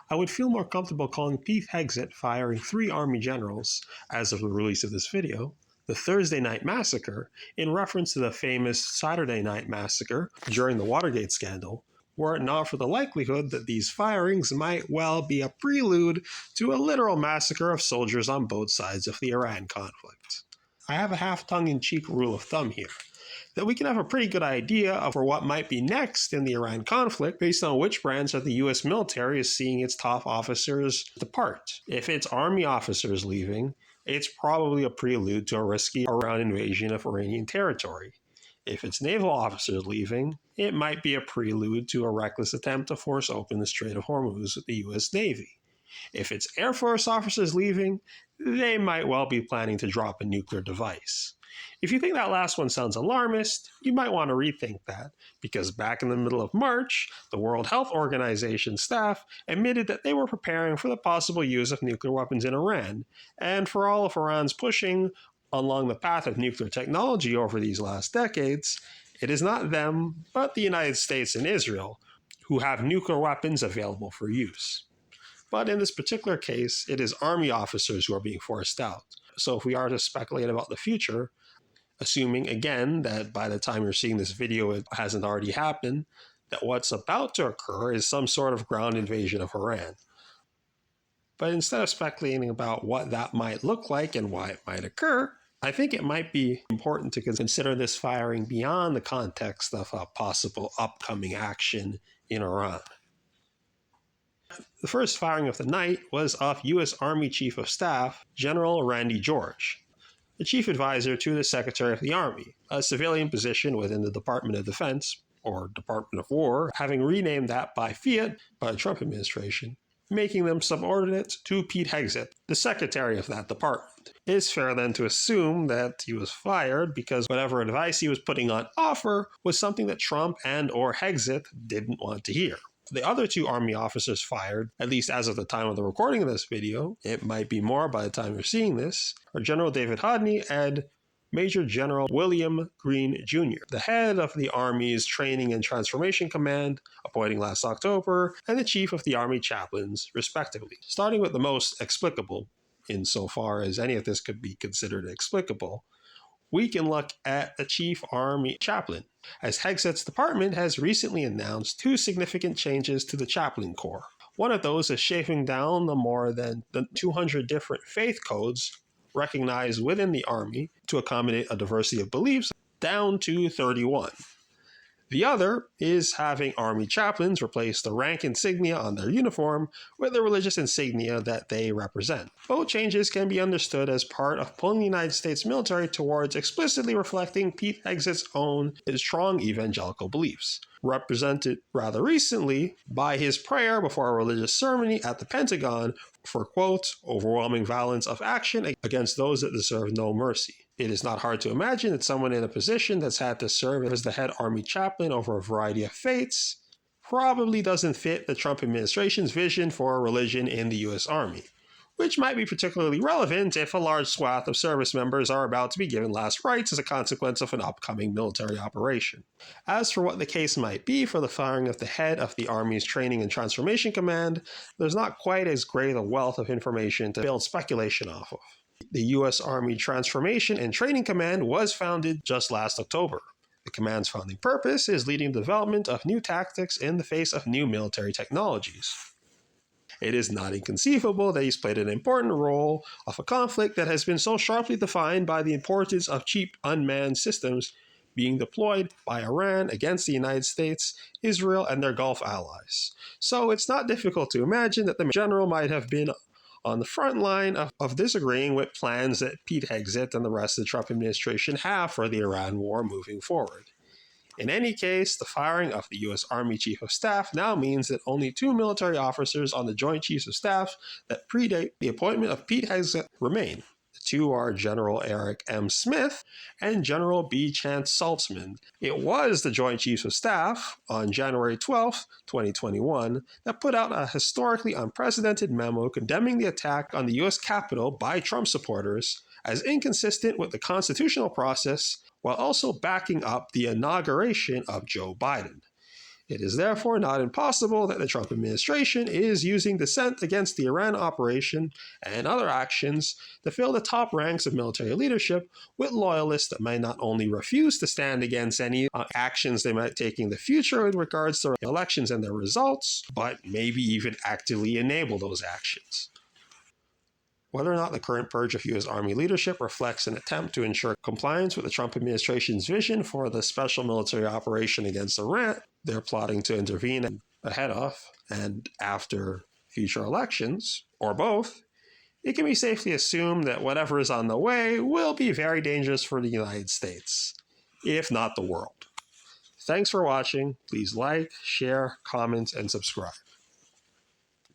I would feel more comfortable calling Pete Hegseth firing 3 Army generals, as of the release of this video, the Thursday Night Massacre, in reference to the famous Saturday Night Massacre during the Watergate scandal, were it not for the likelihood that these firings might well be a prelude to a literal massacre of soldiers on both sides of the Iran conflict. I have a half tongue-in-cheek rule of thumb here, that we can have a pretty good idea of what might be next in the Iran conflict based on which branch of the US military is seeing its top officers depart. If it's Army officers leaving, it's probably a prelude to a risky Iran invasion of Iranian territory. If it's naval officers leaving, it might be a prelude to a reckless attempt to force open the Strait of Hormuz with the US Navy. If it's Air Force officers leaving, they might well be planning to drop a nuclear device. If you think that last one sounds alarmist, you might want to rethink that, because back in the middle of March, the World Health Organization staff admitted that they were preparing for the possible use of nuclear weapons in Iran, and for all of Iran's pushing along the path of nuclear technology over these last decades, it is not them, but the United States and Israel, who have nuclear weapons available for use. But in this particular case, it is Army officers who are being forced out. So if we are to speculate about the future, assuming again that by the time you're seeing this video it hasn't already happened, that what's about to occur is some sort of ground invasion of Iran. But instead of speculating about what that might look like and why it might occur, I think it might be important to consider this firing beyond the context of a possible upcoming action in Iran. The first firing of the night was of U.S. Army Chief of Staff General Randy George, the chief advisor to the Secretary of the Army, a civilian position within the Department of Defense, or Department of War, having renamed that by fiat by the Trump administration, making them subordinate to Pete Hegseth, the secretary of that department. It is fair then to assume that he was fired because whatever advice he was putting on offer was something that Trump and or Hegseth didn't want to hear. The other 2 Army officers fired, at least as of the time of the recording of this video, it might be more by the time you're seeing this, are General David Hodney and Major General William Green Jr., the head of the Army's Training and Transformation Command, appointing last October, and the chief of the Army chaplains, respectively. Starting with the most explicable, insofar as any of this could be considered explicable, we can look at the Chief Army Chaplain, as Hegseth's department has recently announced 2 significant changes to the Chaplain Corps. One of those is shaving down the more than 200 different faith codes recognized within the Army to accommodate a diversity of beliefs down to 31. The other is having Army chaplains replace the rank insignia on their uniform with the religious insignia that they represent. Both changes can be understood as part of pulling the United States military towards explicitly reflecting Pete Hegseth's own strong evangelical beliefs, represented rather recently by his prayer before a religious ceremony at the Pentagon for, quote, overwhelming violence of action against those that deserve no mercy. It is not hard to imagine that someone in a position that's had to serve as the head Army chaplain over a variety of faiths probably doesn't fit the Trump administration's vision for religion in the U.S. Army, which might be particularly relevant if a large swath of service members are about to be given last rites as a consequence of an upcoming military operation. As for what the case might be for the firing of the head of the Army's Training and Transformation Command, there's not quite as great a wealth of information to build speculation off of. The U.S. Army Transformation and Training Command was founded just last October. The command's founding purpose is leading the development of new tactics in the face of new military technologies. It is not inconceivable that he's played an important role of a conflict that has been so sharply defined by the importance of cheap unmanned systems being deployed by Iran against the United States, Israel, and their Gulf allies. So it's not difficult to imagine that the general might have been on the front line of disagreeing with plans that Pete Hegseth and the rest of the Trump administration have for the Iran war moving forward. In any case, the firing of the U.S. Army Chief of Staff now means that only 2 military officers on the Joint Chiefs of Staff that predate the appointment of Pete Hegseth remain. The 2 are General Eric M. Smith and General B. Chance Saltzman. It was the Joint Chiefs of Staff on January 12, 2021, that put out a historically unprecedented memo condemning the attack on the U.S. Capitol by Trump supporters as inconsistent with the constitutional process, while also backing up the inauguration of Joe Biden. It is therefore not impossible that the Trump administration is using dissent against the Iran operation and other actions to fill the top ranks of military leadership with loyalists that may not only refuse to stand against any actions they might take in the future in regards to elections and their results, but maybe even actively enable those actions. Whether or not the current purge of U.S. Army leadership reflects an attempt to ensure compliance with the Trump administration's vision for the special military operation against Iran they're plotting to intervene ahead of and after future elections, or both, it can be safely assumed that whatever is on the way will be very dangerous for the United States, if not the world. Thanks for watching. Please like, share, comment, and subscribe.